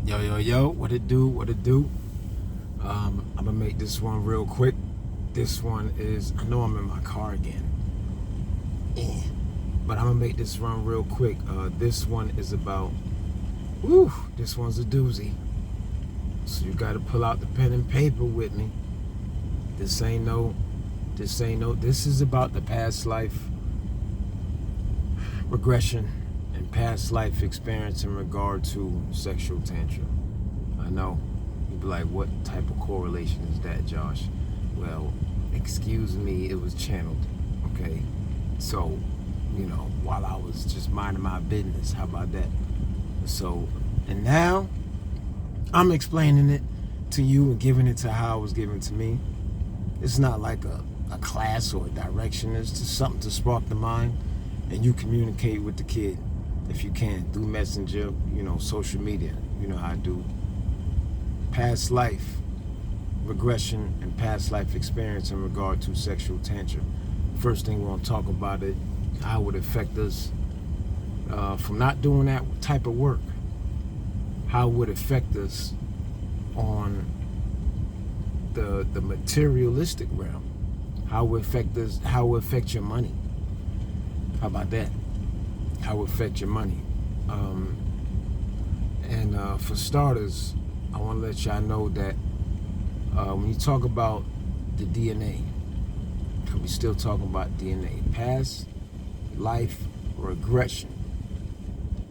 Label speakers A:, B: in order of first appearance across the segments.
A: Yo, what it do? I'm gonna make this one real quick. This one is, I know I'm in my car again. But I'm gonna make this one real quick. This one is about, this one's a doozy. So you gotta pull out the pen and paper with me. This is about the past life regression and past life experience in regard to sexual tantra. I know, you'd be like, what type of correlation is that, Josh? Well, excuse me, it was channeled, okay? So, while I was just minding my business, how about that? So, and now, I'm explaining it to you and giving it to how it was given to me. It's not like a class or a direction. It's just something to spark the mind, and you communicate with the kid if you can through messenger, social media. You know how I do. Past life regression and past life experience in regard to sexual tantra. First thing we're going to talk about it, how it would affect us from not doing that type of work. How it would affect us on the materialistic realm. How it would affect us, how it would affect your money. How about that? How it would affect your money. For starters, I want to let y'all know that when you talk about the DNA, we still talking about DNA, past life regression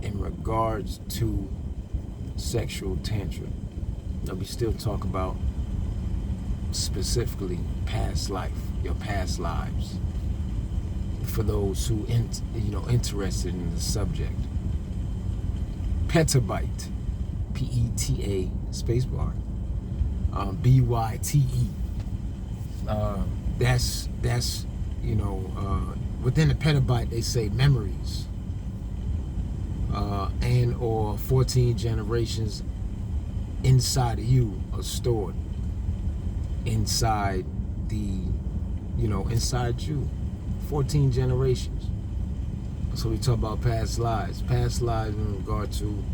A: in regards to sexual tantra. We still talk about specifically past life, your past lives, for those who interested in the subject. Petabyte, P-E-T-A spacebar, B-Y-T-E. That's within a petabyte they say memories and or 14 generations inside of you are stored inside inside you. 14 generations. So we talk about past lives in regard to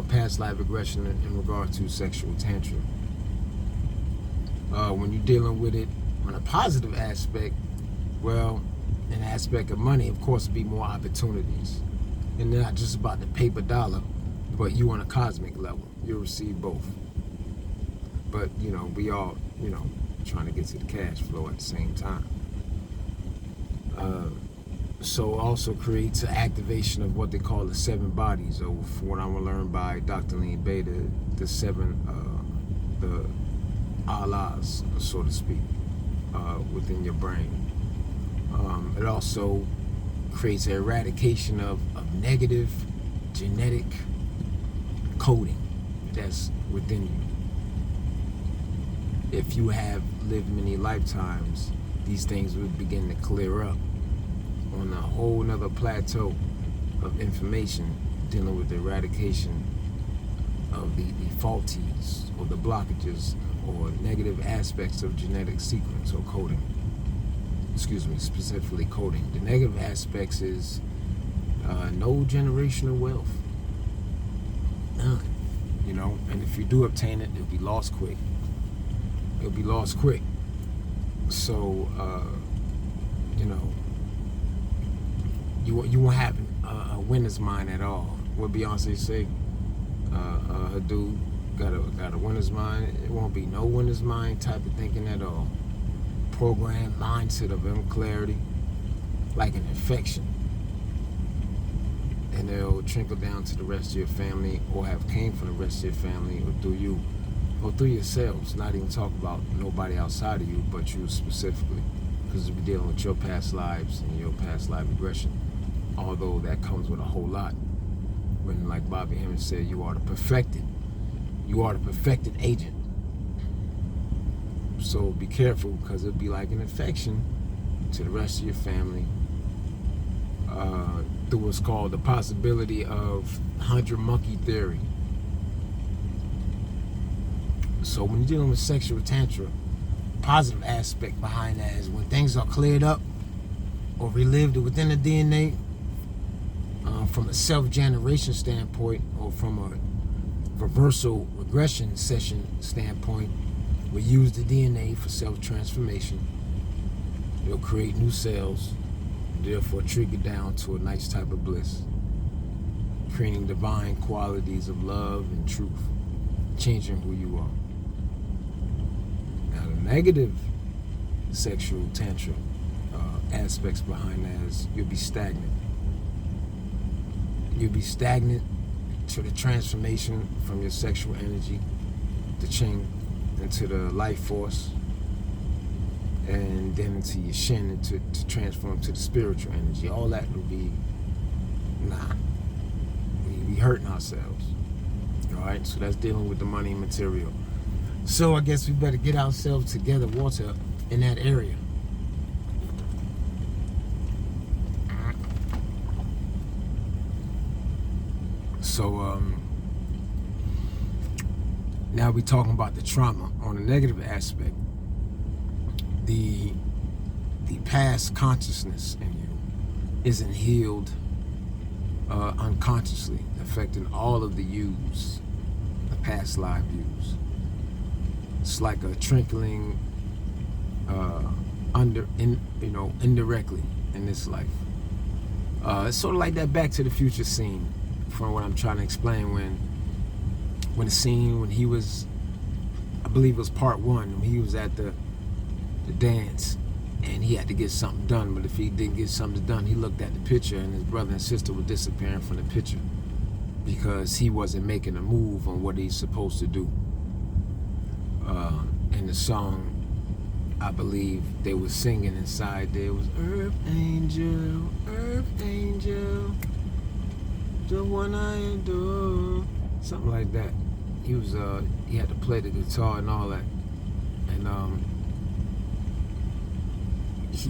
A: past life regression in regard to sexual tantra. When you're dealing with it on a positive aspect, well, an aspect of money, of course, would be more opportunities. And not just about the paper dollar, but you on a cosmic level. You'll receive both. But, we all, trying to get to the cash flow at the same time. So also creates an activation of what they call the 7 bodies, or from what I'm going to learn by Dr. Lean Beta, the 7, the Allahs, so to speak, within your brain. It also creates an eradication of negative genetic coding that's within you. If you have lived many lifetimes, these things would begin to clear up on a whole nother plateau of information dealing with the eradication of the faulties or the blockages or negative aspects of genetic sequence or coding. Specifically coding. The negative aspects is no generational wealth. None. And if you do obtain it, it'll be lost quick. So, you won't have a winner's mind at all. What Beyonce say? Her dude got a winner's mind. It won't be no winner's mind type of thinking at all. Programmed mindset of clarity, like an infection, and it'll trickle down to the rest of your family, or have came from the rest of your family, or through you, or through yourselves. Not even talk about nobody outside of you, but you specifically, because you'll be dealing with your past lives and your past life regression. Although that comes with a whole lot. When, like Bobby Hemmings said, you are the perfected agent. So be careful, because it'll be like an infection to the rest of your family through what's called the possibility of 100 monkey theory. So when you're dealing with sexual tantra, positive aspect behind that is when things are cleared up or relived within the DNA from a self-generation standpoint, or from reversal regression session standpoint, we use the DNA for self-transformation. It'll create new cells, therefore trigger down to a nice type of bliss, creating divine qualities of love and truth, changing who you are. Now, the negative sexual tantra aspects behind that is you'll be stagnant. You'll be stagnant to the transformation from your sexual energy, the Ching, into the life force, and then into your Shin, and to transform to the spiritual energy. All that will be, we'll be hurting ourselves. Alright, so that's dealing with the money and material. So I guess we better get ourselves together, Walter, in that area. So now we're talking about the trauma on the negative aspect. The past consciousness in you isn't healed unconsciously, affecting all of the yous, the past live yous. It's like a trickling indirectly in this life. It's sort of like that Back to the Future scene, from what I'm trying to explain, when the scene when he was, I believe it was part 1, when he was at the dance and he had to get something done, but if he didn't get something done, he looked at the picture and his brother and sister were disappearing from the picture because he wasn't making a move on what he's supposed to do. In the song, I believe they were singing inside there was Earth Angel, the one I adore, something like that. He was he had to play the guitar and all that, and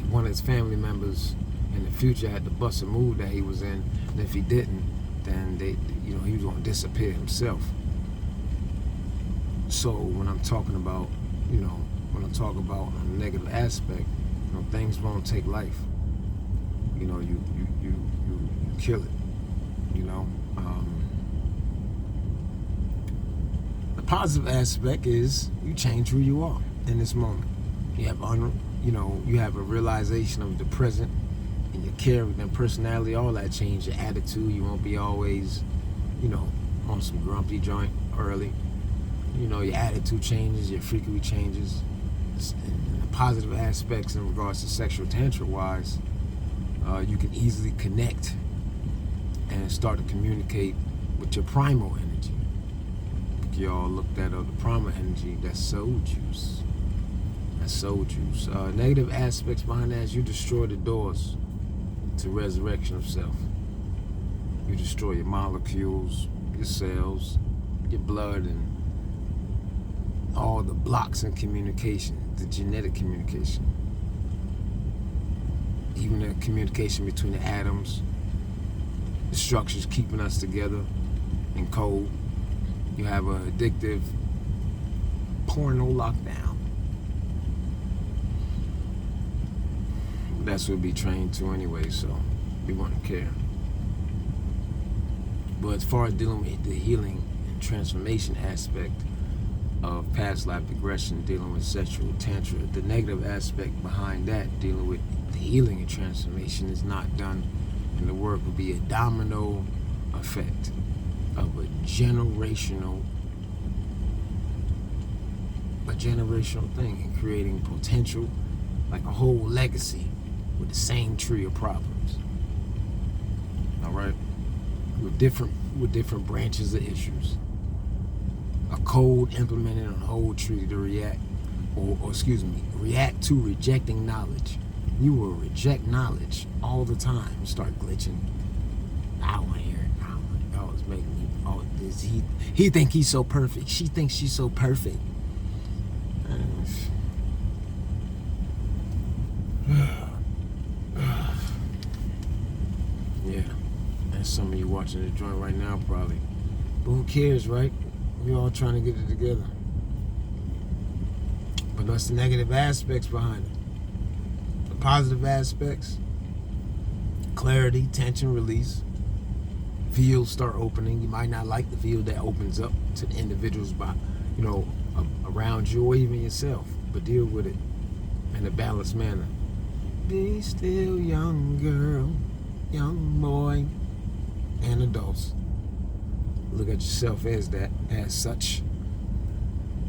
A: one of his family members in the future had to bust a move that he was in, and if he didn't, then he was going to disappear himself. So when I'm talking about, when I talk about a negative aspect, things won't take life. You kill it. The positive aspect is you change who you are in this moment. You have you have a realization of the present, and your character and personality, all that change. Your attitude, you won't be always, on some grumpy joint early. Your attitude changes, your frequency changes. And the positive aspects in regards to sexual tantra wise, you can easily connect and start to communicate with your primal energy. Y'all looked at the primal energy, that's soul juice. Negative aspects behind that is you destroy the doors to resurrection of self. You destroy your molecules, your cells, your blood, and all the blocks in communication, the genetic communication. Even the communication between the atoms, the structures keeping us together in code. You have an addictive porno lockdown. That's what we trained to anyway, so we wouldn't care. But as far as dealing with the healing and transformation aspect of past life regression, dealing with sexual tantra, the negative aspect behind that, dealing with the healing and transformation, is not done, and the work will be a domino effect of a generational thing, and creating potential, like a whole legacy with the same tree of problems. All right, with different branches of issues. A code implemented on a whole tree to react to rejecting knowledge. You will reject knowledge all the time and start glitching. I don't want to hear it. I don't want to. Oh, it's making me. Oh, this. He think he's so perfect. She thinks she's so perfect. Yeah, and some of you watching the joint right now probably. But who cares, right? We're all trying to get it together. But that's the negative aspects behind it. The positive aspects: clarity, tension, release, fields start opening. You might not like the field that opens up to the individuals by, around you or even yourself, but deal with it in a balanced manner. Be still, young girl, young boy, and adults. Look at yourself as that, as such.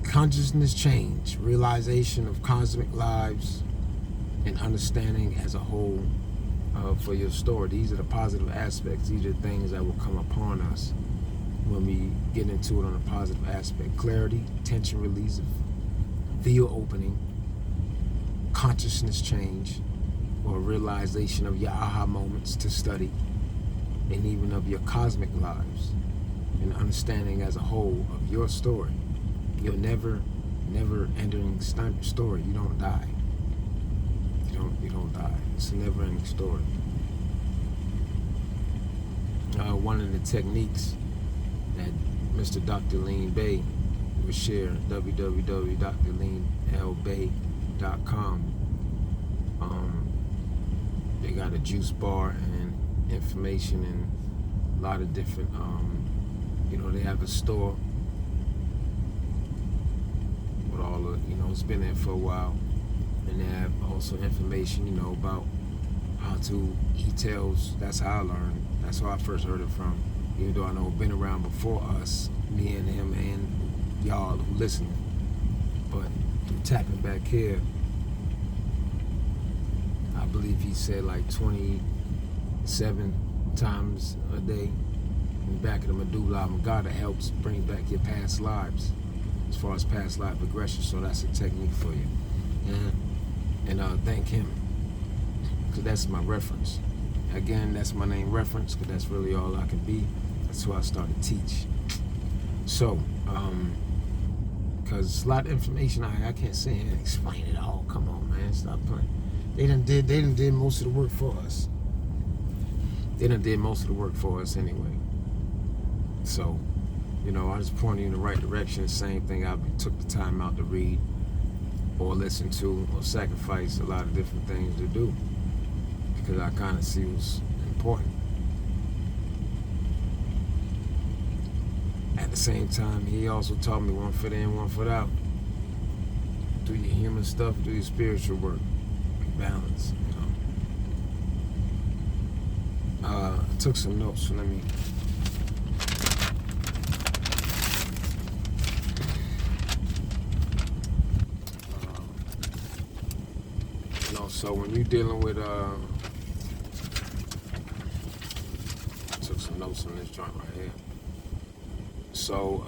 A: Consciousness change, realization of cosmic lives, and understanding as a whole for your story. These are the positive aspects. These are the things that will come upon us when we get into it on a positive aspect. Clarity, tension release, field opening, consciousness change, or realization of your aha moments to study, and even of your cosmic lives, and understanding as a whole of your story. Your never ending story. You don't die. You don't die. It's a never ending story. One of the techniques that Mr. Dr. Lean Bay will share, www.drleanlbay.com. They got a juice bar and information and a lot of different, they have a store with all the, it's been there for a while. And they have also information, about how to, he tells, that's how I learned. That's how I first heard it from. Even though I know it's been around before us, me and him and y'all who listening. But through tapping back here, I believe he said like 27 times a day in the back of the medulla oblongata helps bring back your past lives as far as past life regression. So that's a technique for you. And thank him, because that's my reference. Again, that's my name reference, because that's really all I can be. That's who I started to teach. So, because a lot of information I can't sit here and explain it all. Come on, man, stop playing. They done did most of the work for us. They done did most of the work for us anyway. So, I just pointed you in the right direction. Same thing, I took the time out to read or listen to or sacrifice a lot of different things to do, because I kind of see what's important. At the same time, he also taught me one foot in, one foot out. Do your human stuff, do your spiritual work. Balance, I took some notes, so let me. So when you're dealing with, took some notes on this joint right here. So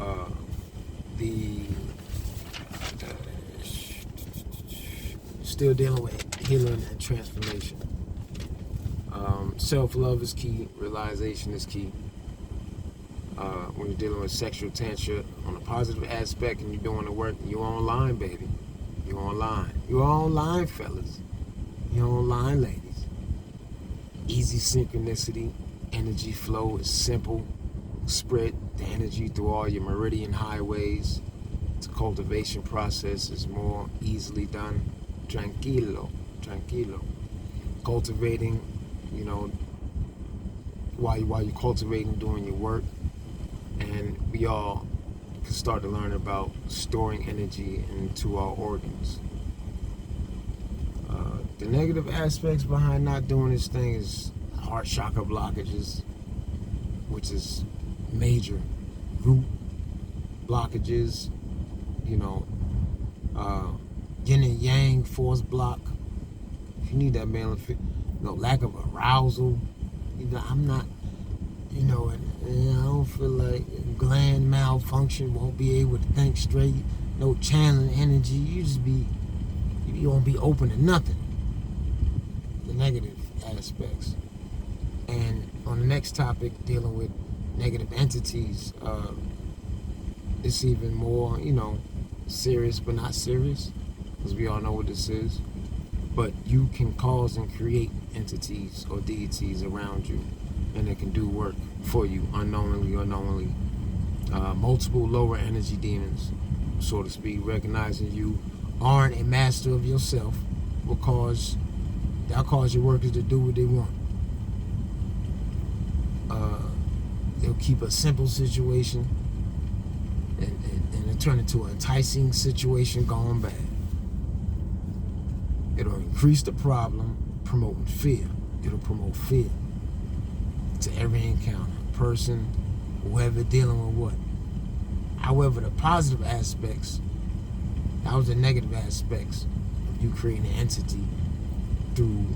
A: still dealing with healing and transformation. Self-love is key. Realization is key. When you're dealing with sexual tantra on a positive aspect and you're doing the work, you're online, baby. You're online. You're online, fellas. You're online, ladies. Easy synchronicity. Energy flow is simple. Spread the energy through all your meridian highways. The cultivation process is more easily done. Tranquilo. Cultivating, while you're cultivating, doing your work. And we all can start to learn about storing energy into our organs. The negative aspects behind not doing this thing is heart chakra blockages, which is major. Root blockages, yin and yang force block. If you need that male and lack of arousal. I'm not, and I don't feel like gland malfunction, won't be able to think straight, no channeling energy. You won't be open to nothing. The negative aspects. And on the next topic, dealing with negative entities, it's even more, serious but not serious, because we all know what this is. But you can cause and create entities or deities around you, and it can do work for you unknowingly or knowingly. Multiple lower energy demons, so to speak, recognizing you aren't a master of yourself, will cause your workers to do what they want.
B: It'll keep a simple situation and it'll turn into an enticing situation gone bad. It'll increase the problem, promoting fear. It'll promote fear to every encounter, person, whoever dealing with what. However, the positive aspects, that was the negative aspects of you creating an entity through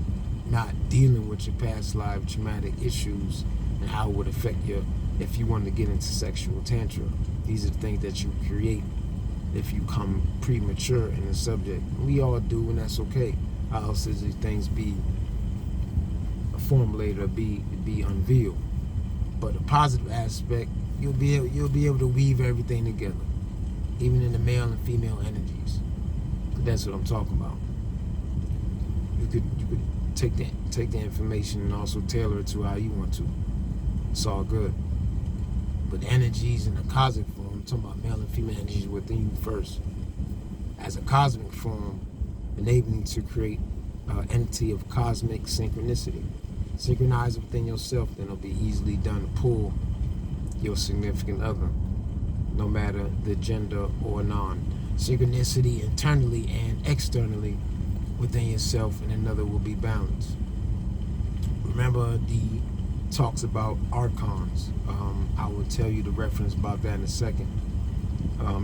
B: not dealing with your past life traumatic issues and how it would affect you if you wanted to get into sexual tantra. These are the things that you create if you come premature in the subject. We all do, and that's okay. How else does these things be formulated or be unveiled? But the positive aspect, you'll be able to weave everything together, even in the male and female energies. That's what I'm talking about. You could take the information and also tailor it to how you want to. It's all good. But the energies in the cosmic form, I'm talking about male and female energies within you first. As a cosmic form, enabling to create an entity of cosmic synchronicity. Synchronize within yourself, then it'll be easily done to pull your significant other, no matter the gender or non. Synchronicity internally and externally within yourself and another will be balanced. Remember the talks about archons. I will tell you the reference about that in a second.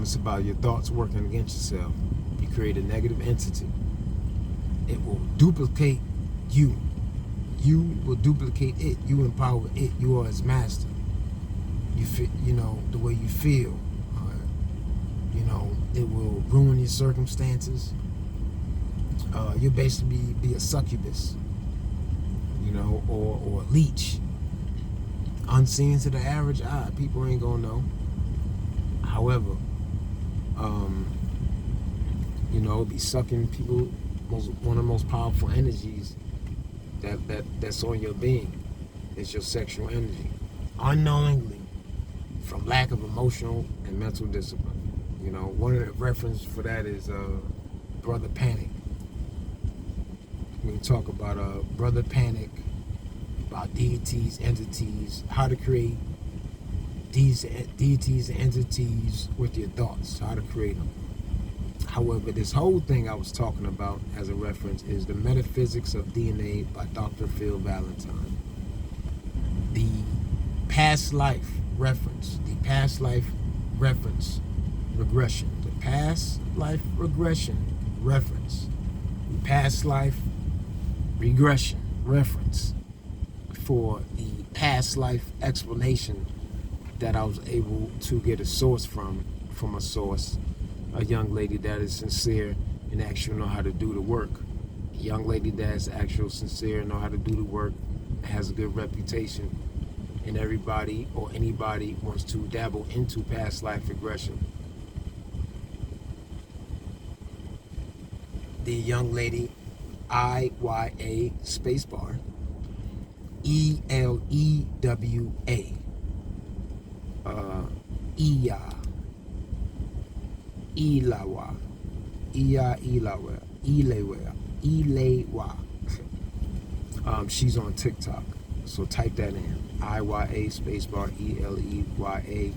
B: It's about your thoughts working against yourself. You create a negative entity. It will duplicate you. You will duplicate it. You empower it. You are its master. You feel, the way you feel. It will ruin your circumstances. You'll basically be a succubus, or a leech. Unseen to the average eye, people ain't gonna know. However, it'll be sucking people. One of the most powerful energies that's on your being is your sexual energy, unknowingly, from lack of emotional and mental discipline. One of the references for that is Brother Panic. We can talk about Brother Panic, about deities, entities, how to create these deities and entities with your thoughts, how to create them. However, this whole thing I was talking about as a reference is The Metaphysics of DNA by Dr. Phil Valentine. The past life reference, regression, the past life regression reference, the past life regression reference for the past life explanation that I was able to get a source from a source, a young lady that is sincere and actually know how to do the work. A young lady that is actual sincere and know how to do the work, has a good reputation, and everybody or anybody wants to dabble into past life regression. The young lady, IYA spacebar, ELEWA, Iya, Ilawa, Iya Ilawa, Ilewa. She's on TikTok, so type that in, IYA spacebar ELEYA.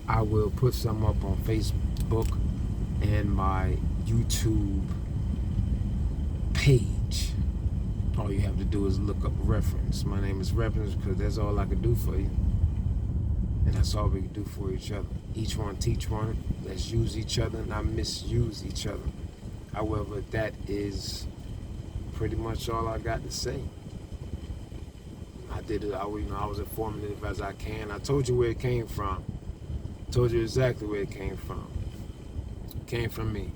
B: I will put some up on Facebook and my YouTube page. All you have to do is look up reference. My name is Reference because that's all I can do for you. And that's all we can do for each other. Each one teach one. Let's use each other, not misuse each other. However, that is pretty much all I got to say. I did it. I was informative as I can. I told you where it came from. I told you exactly where it came from. It came from me.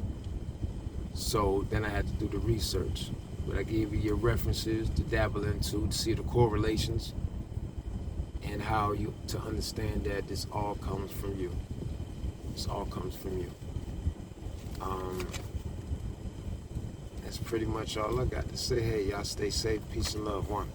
B: So then I had to do the research. But I gave you your references to dabble into, to see the correlations, and how you to understand that this all comes from you. This all comes from you. That's pretty much all I got to say. Hey, y'all stay safe. Peace and love. One.